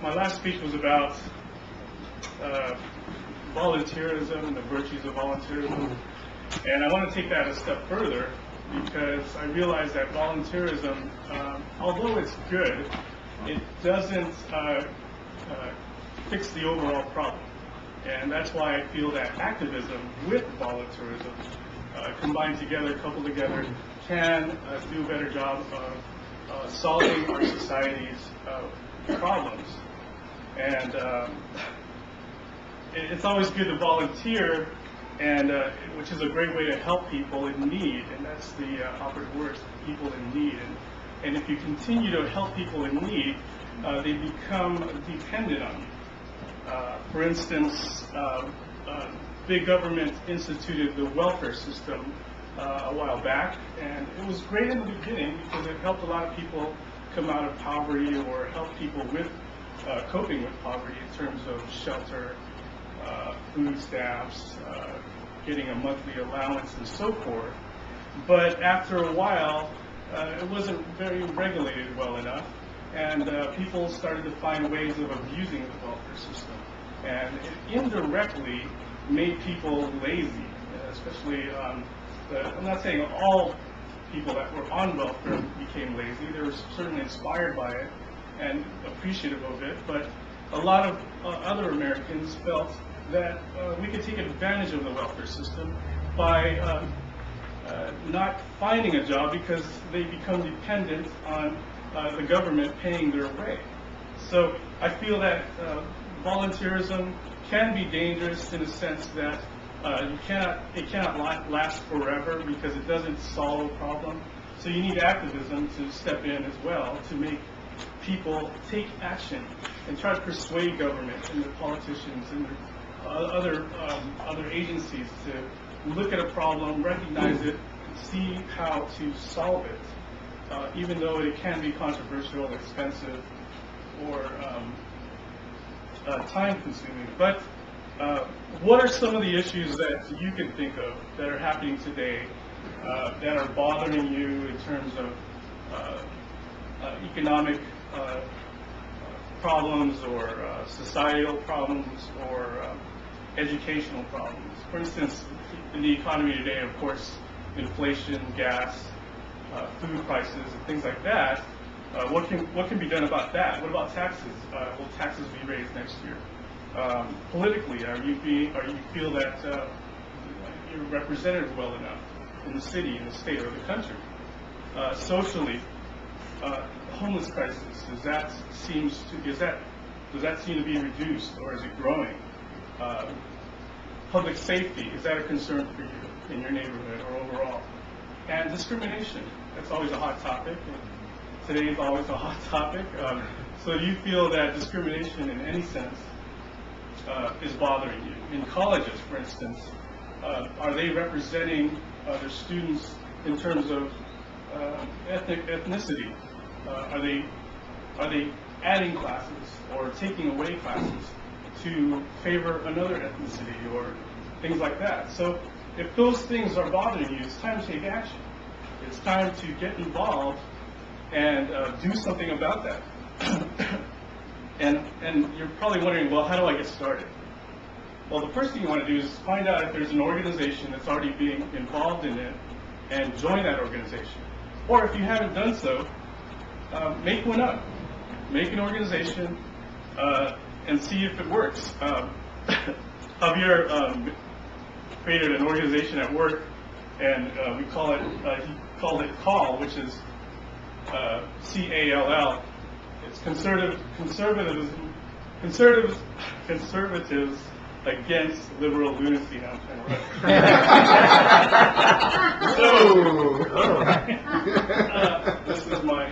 my last speech was about volunteerism and the virtues of volunteerism, and I want to take that a step further because I realize that volunteerism, although it's good, it doesn't fix the overall problem, and that's why I feel that activism with volunteerism combined together, coupled together, can do a better job of solving our society's problems. And it's always good to volunteer, and which is a great way to help people in need, and that's the operative word, people in need. And if you continue to help people in need, they become dependent on you. For instance, big government instituted the welfare system a while back, and it was great in the beginning because it helped a lot of people come out of poverty or help people with coping with poverty in terms of shelter, food stamps, getting a monthly allowance and so forth. But after a while, it wasn't very regulated well enough, and people started to find ways of abusing the welfare system. And it indirectly made people lazy, especially, I'm not saying all people that were on welfare became lazy. They were certainly inspired by it and appreciative of it, but a lot of other Americans felt that we could take advantage of the welfare system by not finding a job because they become dependent on the government paying their way. So I feel that volunteerism can be dangerous in the sense that it cannot last forever because it doesn't solve a problem. So you need activism to step in as well to make people take action and try to persuade government and the politicians and the other agencies to look at a problem, recognize it, see how to solve it, even though it can be controversial, expensive, or time-consuming. But what are some of the issues that you can think of that are happening today that are bothering you in terms of economic problems or societal problems or educational problems? For instance, in the economy today, of course, inflation, gas, food prices, and things like that. What can be done about that? What about taxes? Will taxes be raised next year? Politically, are you feel that you're represented well enough in the city, in the state, or the country? Socially, homeless crisis, does that seem to be reduced, or is it growing? Public safety, is that a concern for you in your neighborhood or overall? And discrimination, that's always a hot topic. Today is always a hot topic. So do you feel that discrimination in any sense is bothering you? In colleges, for instance, are they representing their students in terms of ethnicity? Are they adding classes or taking away classes to favor another ethnicity or things like that? So if those things are bothering you, it's time to take action. It's time to get involved and do something about that. and you're probably wondering, well, how do I get started? Well, the first thing you want to do is find out if there's an organization that's already being involved in it and join that organization. Or if you haven't done so, make one up. Make an organization and see if it works. Javier created an organization at work, and we call it, he called it CALL, which is CALL. It's conservatives against liberal lunacy. Now I'm trying to write. This is my.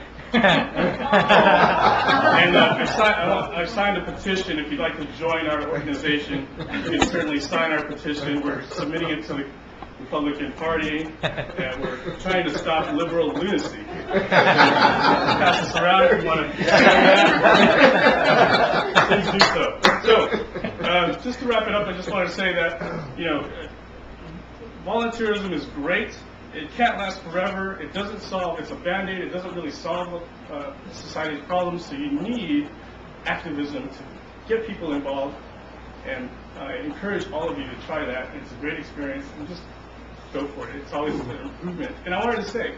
And I've signed a petition. If you'd like to join our organization, you can certainly sign our petition. We're submitting it to the Republican Party, and we're trying to stop liberal lunacy. Pass this around if you want to. Please do so. So, just to wrap it up, I just want to say that, volunteerism is great. It can't last forever. It doesn't solve. It's a band-aid. It doesn't really solve society's problems. So you need activism to get people involved. And I encourage all of you to try that. It's a great experience, and just go for it. It's always an improvement. And I wanted to say,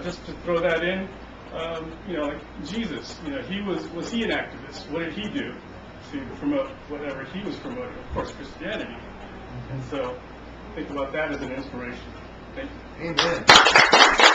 just to throw that in, like Jesus, was he an activist? What did he do to promote whatever he was promoting? Of course, Christianity. And so think about that as an inspiration. Thank you. Amen.